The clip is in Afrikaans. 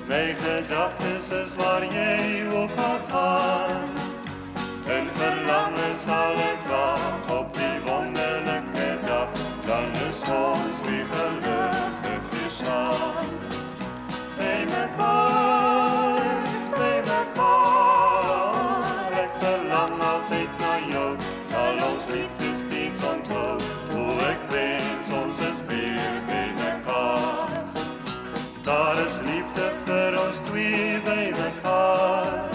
My gedagtes is waar jy ook al gaan. In verlangen sal ek wag op die wonderlike dag. Dan is ons weer gelukkig weer saam. By mekaar, ek verlang altyd na jou. Sal ons liefde steeds onthou. Hoe ek wens ons is weer by mekaar. Daar is liefde vir ons twee by mekaar.